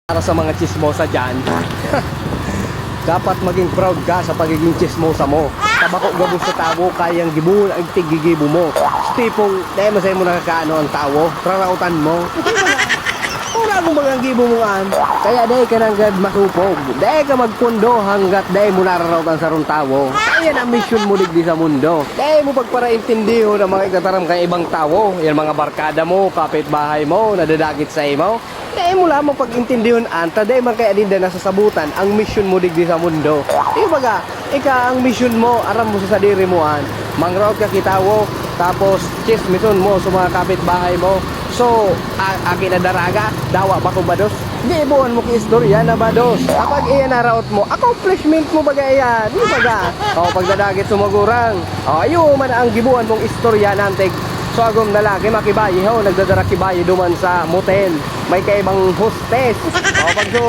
Para sa mga chismosa dyan, dapat maging proud ka sa pagiging chismosa mo. Tabako gabos sa tao, kayang gibuhon ang tigigibo mo. Tipong, dahil masaya mo nakakaano ang tao, rarautan mo. Wala akong mga gibo mo an. Kaya dahil ka nang gad masupog. Dahil ka magpundo hanggat dahil mo nararautan sa rong tao. Kaya ang mission mo digdi sa mundo. Dahil mo pagparaintindiho ng mga ikataram kay ibang tao. Yan mga barkada mo, kapitbahay mo, nadadagit sa imo. Dahil mo lamang pag-intindihon anta, dahil man kaya din na nasasabutan ang mission mo digdi sa mundo. Di baga, ang mission mo, aram mo sa sadiri mo an. Mangraw ka kitawo, tapos chismison mo sa mga kapitbahay mo. So, akin na daraga, dawa ba ko bados? Di ibuhan mo ki istorya na bados. Kapag iyan naraot mo, accomplishment mo baga iyan. Di baga, pagdadagit sumagurang. Ayaw man ang gibuhan mong istorya nantig. So agom lalaki makibayi ho, nagdadara kibayi duman sa motel. May kaibang hostess. Pag so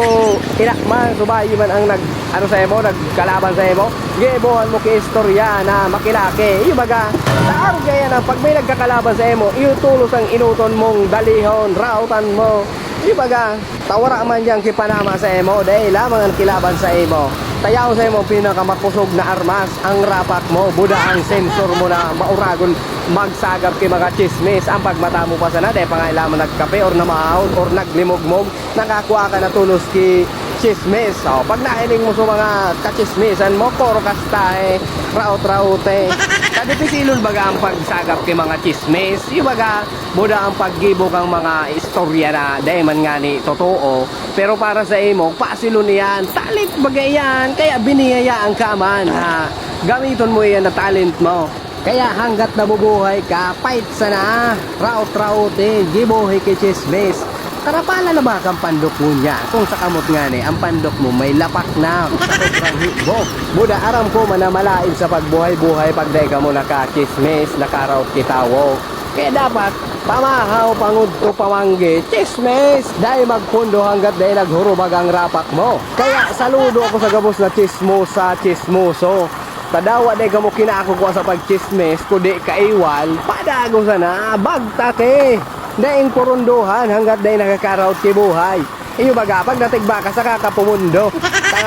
inakman, subayi man ang ano sa emo, nagkalaban sa emo. Gibuhan mo ki istorya na makilaki. Iyo baga, taar gaya na pag may nagkakalaban sa emo, iyo tulos ang inuton mong dalihon, rautan mo. Iyo baga, tawara man yang kipanama sa emo, dahil lamang ang kilaban sa emo. Tayaw sa imo pinakamakusog na armas, ang rapak mo, buda ang sensor mo na mauragon magsagap kay mga chismis. Ang pagmata mo pa sana dahil pangailaman nagkape or namahon or naglimogmog, nakakuha ka na tulos ki chismis. Pag nahiling mo sa mga kachismisan mo, puro kastahe, raot-raote. Kadipisilon baga ang pagsagap kay mga chismis. Yung baga, buda ang paggibo kang mga istorya na dahil man nga ni totoo. Pero para sa imo, pasilon yan, talent baga yan. Kaya biniyayaan ka man na gamiton mo yan na talent mo. Kaya hanggat nabubuhay ka, fight sana, raot-raote, gibuhay kay chismis. Karapala na ba kang pandok mo niya? Kung sa kamot nga ni, ang pandok mo may lapak na sobrang hibok. Buda aram ko manamalain sa pagbuhay-buhay pagday ka mo nakachismis, nakaraot kitawo. Kaya dapat pamahaw pangudto pamanggi, chismis! Dahil magpundo hanggat dahil naghurubag ang rapak mo. Kaya saludo ako sa gabos na chismosa, chismoso. Tadawa dahil ka mo kinakukuha sa pagchismis, kundi kaiwal, padago sana, bagtate! Daing kurunduhan hanggat daing nakakaraot ki buhay. Iyo baga, pag natigba ka sa kakapumundo,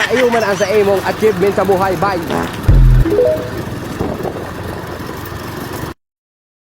iyo man ang sa imong achievement sa buhay, bye!